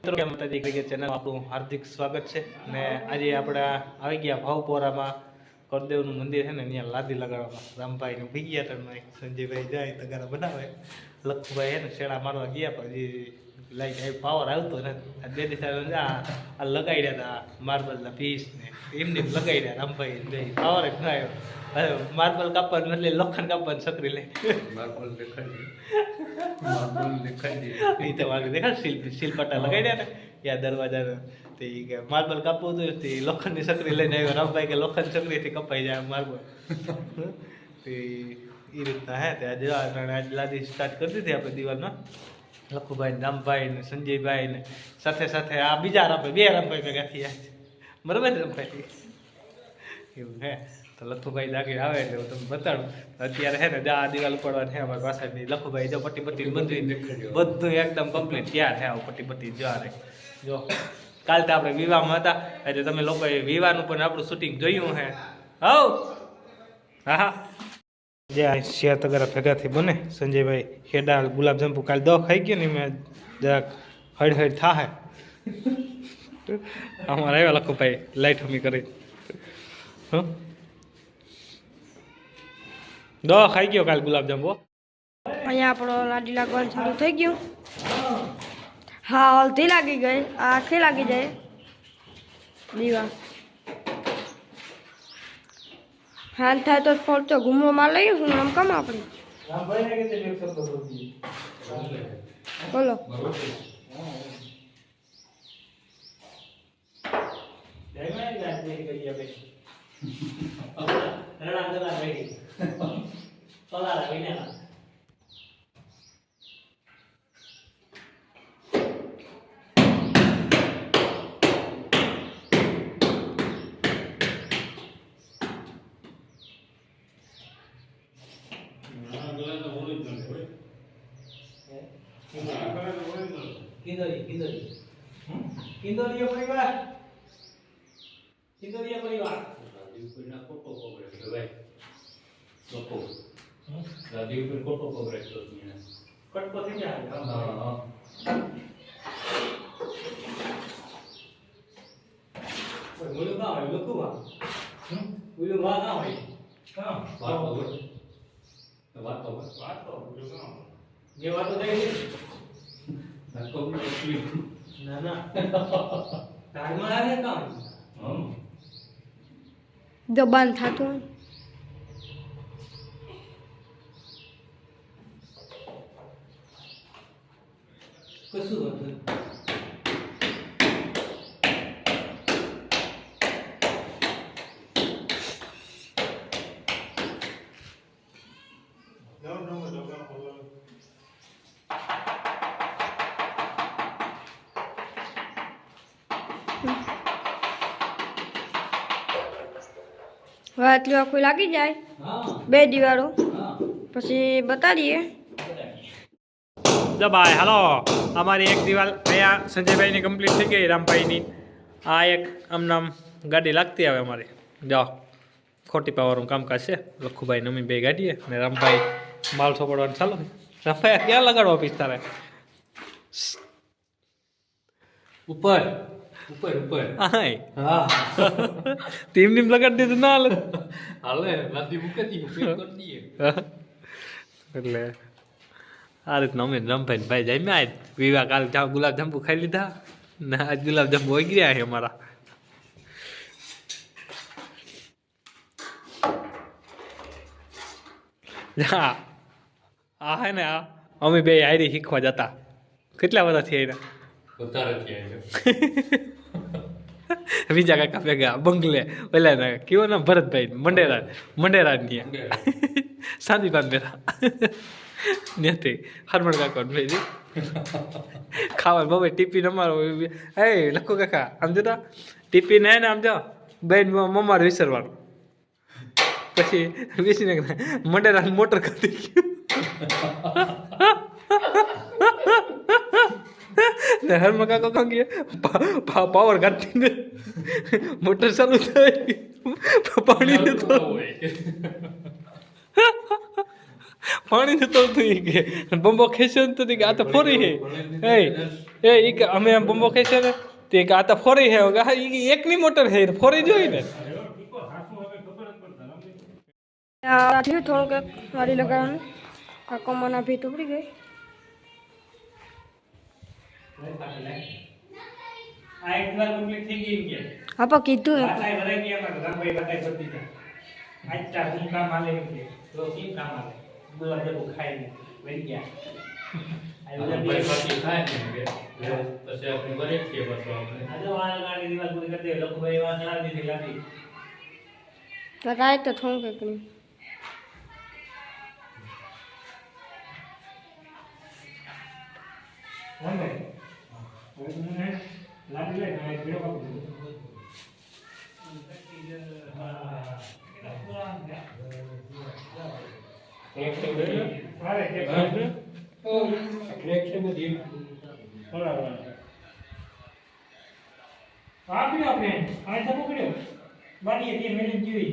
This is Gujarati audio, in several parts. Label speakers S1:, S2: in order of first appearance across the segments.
S1: માતાજી ક્રિકેટ ચેનલ આપણું હાર્દિક સ્વાગત છે ને આજે આપણે આવી ગયા ભાવપોરામાં કરદેવનું મંદિર છે ને ત્યાં લાદી લગાડવામાં રામભાઈ ને ભી ગયા હતા સંજયભાઈ જાય તગારા બનાવે લખુભાઈ હે ને શેડા મારવા ગયા પછી લાઈટ આવી પાવર આવતો ને બે દિવસ આ લગાડ્યા હતા માર્બલના પીસ ને એમને લગાડ્યા રામભાઈ પાવર જ ના આવ્યો માર્બલ કાપવાનું એટલે લોખંડ કાપવાનું સકરી લે માર્બલ દેખાડી તો વાગે દેખાડ શિલ્પટા લગાડ્યા ને યા દરવાજા તે કે માર્બલ કાપવું હતું તે લોખંડની સકરી લઈને આવ્યો રામભાઈ કે લોખંડ સકરીથી કપાઈ જાય માર્બલ તે એ રીતના હે તે આજે આજ લાદી સ્ટાર્ટ કરી દીધી આપણે દિવાલમાં લખુભાઈ રામભાઈ ને સંજયભાઈ ને સાથે સાથે આ બીજા રામભાઈ બે રામભાઈ ભેગા થયા બરાબર ને રામભાઈ એવું હે તો લખુભાઈ લાગી આવે એટલે હું તમને બતાડું અત્યારે હે ને આ દિવાલ પડવા છે અમારી પાછળની લખુભાઈ જો પટ્ટી બધું એકદમ કમ્પ્લીટ તૈયાર છે પટ્ટી જવા રહે જો કાલ તો આપણે વિવાહમાં હતા એટલે તમે લોકોએ વિવાહનું પણ આપણું શૂટિંગ જોયું હે હવ હા જે આ શેર તગારા ભેગાથી બને સંજયભાઈ હેડા ગુલાબજાંબુ કાલ દો ખાઈ ગયો ને મેં જરાક હડ થાહે અમારે આવ્યા લખુભાઈ લાઈટ હમી કરી દો ખાઈ ગયો કાલ ગુલાબજાંબુ
S2: અહીંયા આપણો લાડી લાગવાનું ચાલુ થઈ ગયું હા હલ્દી લાગી ગઈ આખી લાગી જાય દીવા હાલ થાય તો ફરતો ઘૂમરો માર લઈએ હું આમ કમ આપણે બોલો
S1: કિંદોરીય પરિવાર કટકો થઈ જાય બોલો કા હોય લોકો વા બોલો વા કા હોય કા વાતો બોલો કા જે વાતો થઈ ના ના તારમાં આવે કામ
S2: જો બંધ થતું
S1: કશું હતું
S2: આટલી આખું લાગી જાય બે દિવાળો પછી બતાડીએ
S1: જબાય હાલો અમારી એક દિવાલ અહીંયા સંજયભાઈની કમ્પ્લીટ થઈ ગઈ રામભાઈની આ એક આમનામ ગાડી લાગતી આવે અમારી જાઓ ખોટી પાવાનું કામકાજ છે લખુભાઈ નમી બે ગાડીએ અને રામભાઈ માલ સોપડવાનું ચાલો રામભાઈ ક્યાં લગાડવા ઓફિસ તારે ઉપર ઉપર ઉપર હા ટીમ નીમ લગાડી દીધું ના હાલે હાલે લાદી મૂકેતી કરી દઈએ એટલે આ રીતના અમે રામભાઈ ભાઈ જાય મેં આજ વિવાહ કાલ ગુલાબજાંબુ ખાઈ લીધા ને આજ ગુલાબજાંબુ હોય ગયા છે અમારા હા આ હે ને આ અમે બે આયરી શીખવા જતા કેટલા વર્ષથી આયરા બીજા કાકા ભેગા બંગલે પેલા ને કેવો ના ભરતભાઈ મંડેરા ની સાંદીપાન બેઠા નથી હરમણ કાકા ભાઈ ખાવા બાબા ટીપી અમારો એ લખો કાકા આમ જતા ટીપી ને આમ જાઓ બેન મમ્માર વિસરવાનું પછી વિસરીને મંડેરા મોટર કાઢી ગયું હરમણ કાકા કાં ગયા પાવર કાઢીને મોટર ચાલુ થાય પાણી પાણી નતો આવતું ઈ કે બંબો ખેંચ્યો ને તો ઈ કે આ તો ફોરી હે ઈ કે અમે આમ બંબો ખેંચ્યો ને તે કે આ તો ફોરી હે ઈ એકની મોટર હે ફોરી જોઈ ને
S2: થોડુંક વારી લગાવવાનું આ કમરના ભીત ઉપડી ગઈ
S1: આ એક વાર કમ્પ્લીટ થઈ ગઈ કે
S2: હા પણ કીધું
S1: આટલા ભરાઈ ગયા માં રામભાઈ બતાઈ પડતી હતા આટલા હું કામ આલે કે તો કેમ કામ આલે બોલા દેવો ખાઈ ને વળી ગયા ભાઈ બાકી ખાય ને પછી આપણે ભરે છે બસ આપણે આજે વાળ ગાડી દીવાલ પૂરી કરી દે લખભાઈ વાળ ચડાવી દીધી લાગી
S2: લગાય તો થોડું કંઈક નહીં
S1: લાડી લે ના ભીડો કાપી એક તો અરે કે ઓ બ્રેક છે બધી બરાબર આપી આપણે આ સબો કર્યો બાડી એ મેને જીવી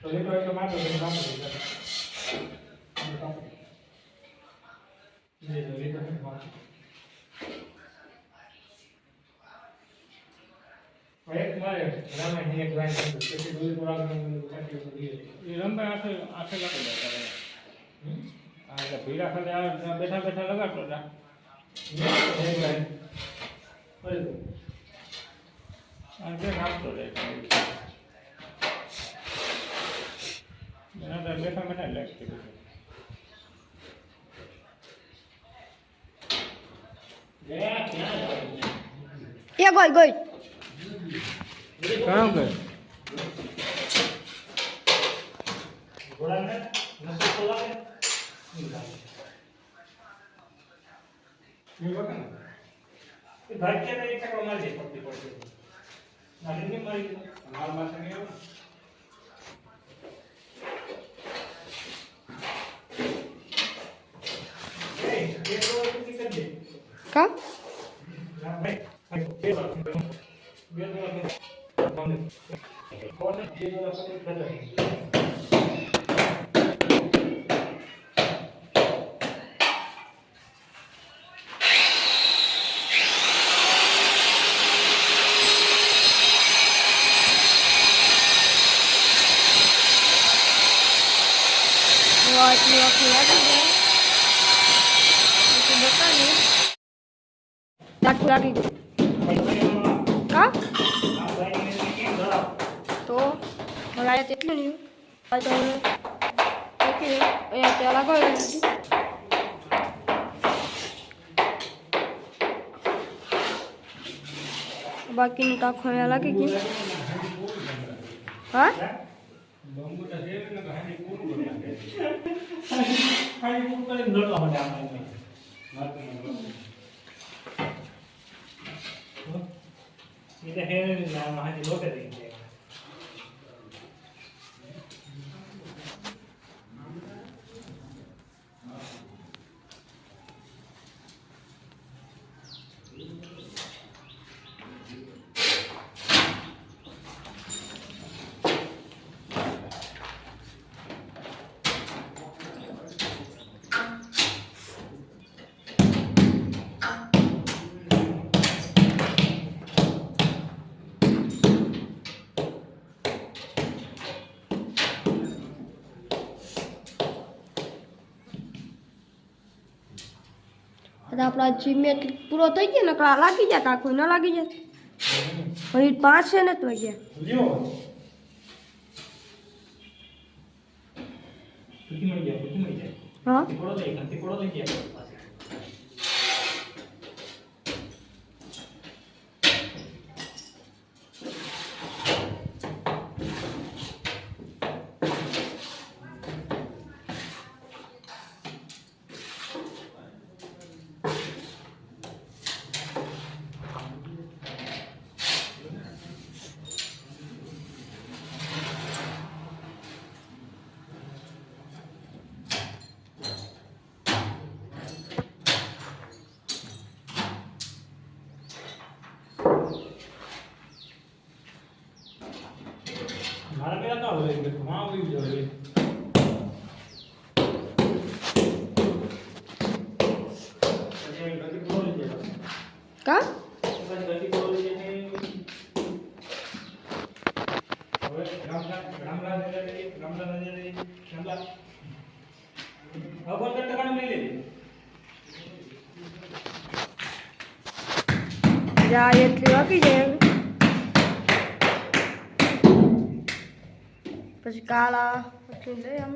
S1: તો લેતો એક મારો તો કામ કરે લે લે લેતો એક મારે રામાયણ ની એક લાઈન છે કે દૂર પુરાણનું કાઢી દીધી એ રંબા આખે લગાડી દેતા આ કે ભીડા ખાલી આ બેઠા બેઠા લગાડતો હતા એક લાઈન બોલ આ જે નાખતો રહે મેં બેઠા બેઠા લાગતી
S2: એ ગઈ
S1: કામ કર
S2: કા આટલી આખી લાગી જાય પછી બતાવીએ દાખલ લાગી ગયું કા તો હલાય તેટલું નહીં તો ઓકે અહીંયા ત્યાં લગાવી બાકીનું ટાંખું અહીંયા લાગી ગયું હા આપણા જીમેટ પૂરો થઈ ગયો ને લાગી જાય કાંઈ કોઈ ન લાગી જાય પણ 5 છે ને તો ગયા હા
S1: મારા પેલા કાં હોય માં આવી જાય
S2: કા જા એટલી વાગી જાય પછી કાળા એટલી લઈ આમ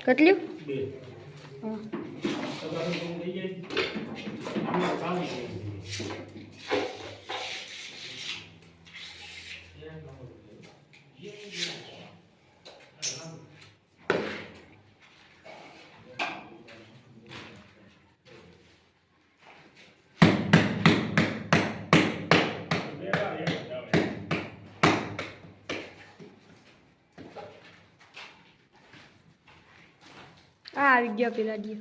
S2: કેટલી હા આવી ગયો પેલા દી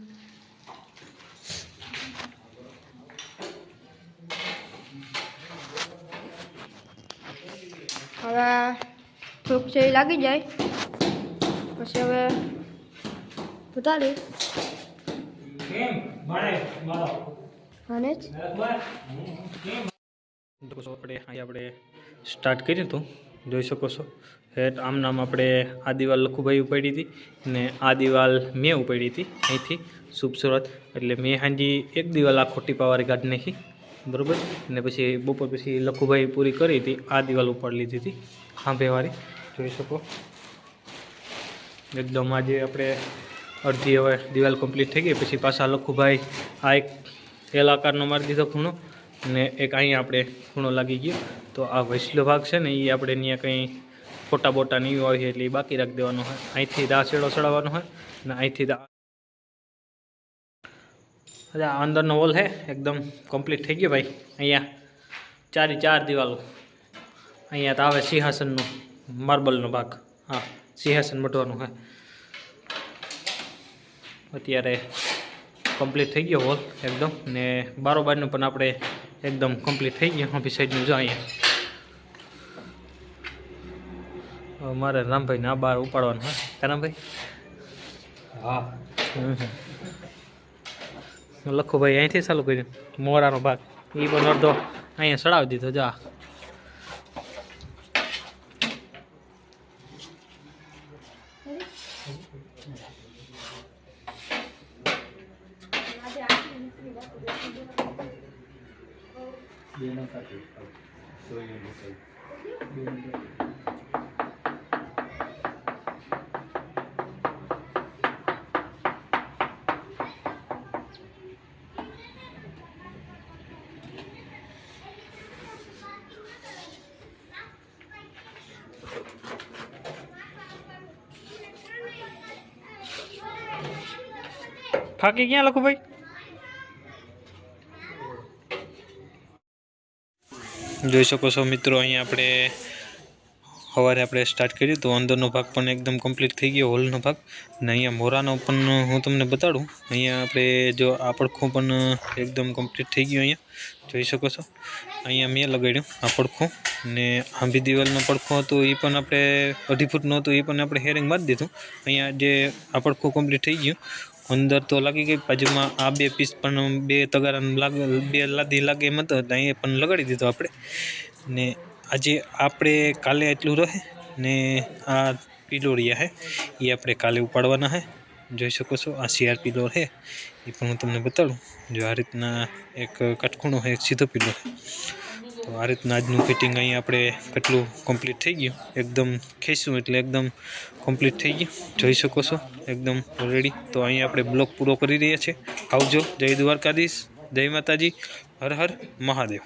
S2: હવે થોડુંક છે લાગી જાય પછી હવે ઉતારી અને
S1: આપણે સ્ટાર્ટ કર્યું હતું જોઈ શકો છો હેઠ આમ નામ આપણે આ દિવાલ લખુભાઈ ઉપાડી હતી ને આ દિવાલ મેં ઉપાડી હતી અહીંથી સુબસુરત એટલે મેં હાજી એક દિવાલ આખો ટીપાવાળી કાઢી નાખી બરાબર ને પછી બપોર પછી લખુભાઈ પૂરી કરી હતી આ દિવાલ ઉપાડી લીધી હતી ખાંભેવાળી જોઈ શકો એકદમ આજે આપણે અડધી હવે દિવાલ કમ્પ્લીટ થઈ ગઈ પછી પાછા લખુભાઈ આ એક એલ આકારનો મારી દીધો ખૂણો ને એક અહીંયા આપણે ખૂણો લાગી ગયો તો આ વૈસલો ભાગ છે ને એ આપણે ત્યાં કંઈ ફોટા બોટા નહીં હોય એટલે એ બાકી રાખી દેવાનો હોય અહીંથી દા છેડો ચડાવવાનો હોય ને અહીંથી આ અંદરનો વોલ છે એકદમ કમ્પ્લીટ થઈ ગયો ભાઈ અહીંયા ચાર દિવાલો અહીંયા તો આવે સિંહાસનનો માર્બલનો ભાગ હા સિંહાસન મઢવાનું હોય અત્યારે કમ્પ્લીટ થઈ ગયો વોલ એકદમ ને બારોબારનું પણ આપણે એકદમ કમ્પ્લીટ થઈ ગયું આપણી સાઈડનું જો અહીંયા મારે રામભાઈને આ બાર ઉપાડવાનું હોય રામભાઈ હા લખુભાઈ અહીંથી ચાલુ કર્યું મોરાનો ભાગ એ પણ અડધો અહીંયા ચડાવી દીધો જા થાકી ક્યાં લખું ભાઈ જોઈ શકો છો મિત્રો અહીંયા આપણે સવારે આપણે સ્ટાર્ટ કર્યું તો અંદરનો ભાગ પણ એકદમ કમ્પ્લીટ થઈ ગયો હોલનો ભાગ ને અહીંયા મોરાનો પણ હું તમને બતાડું અહીંયા આપણે જો આ પડખું પણ એકદમ કમ્પ્લીટ થઈ ગયું અહીંયા જોઈ શકો છો અહીંયા મેં લગાડ્યું આ પડખું ને આંબી દિવાલનો પડખું હતું એ પણ આપણે 2.5 ફૂટનું હતું એ પણ આપણે હેરિંગ મારી દીધું અહીંયા જે આ પડખું કમ્પ્લીટ થઈ ગયું અંદર તો લાગી ગઈ બાજુમાં આ 2 પીસ પણ 2 તગારા લાગે 2 લાદી લાગે એમ હતો એટલે અહીંયા પણ લગાડી દીધો આપણે ને આજે આપણે કાલે એટલું રહે ને આ પિલોરિયા હે એ આપણે કાલે ઉપાડવાના હે જોઈ શકો છો આ CR પિલોર હે એ પણ હું તમને બતાડું જો આ રીતના એક કટખૂણો હે એક સીધો પિલોર તો આ રીતના આજનું ફિટિંગ અહીં આપણે કેટલું કમ્પ્લીટ થઈ ગયું એકદમ ખેંચ્યું એટલે એકદમ કમ્પ્લીટ થઈ ગયું જોઈ શકો છો એકદમ રેડી તો અહીં આપણે બ્લોક પૂરો કરી રહ્યા છીએ આવજો જય દ્વારકાધીશ જય માતાજી હર હર મહાદેવ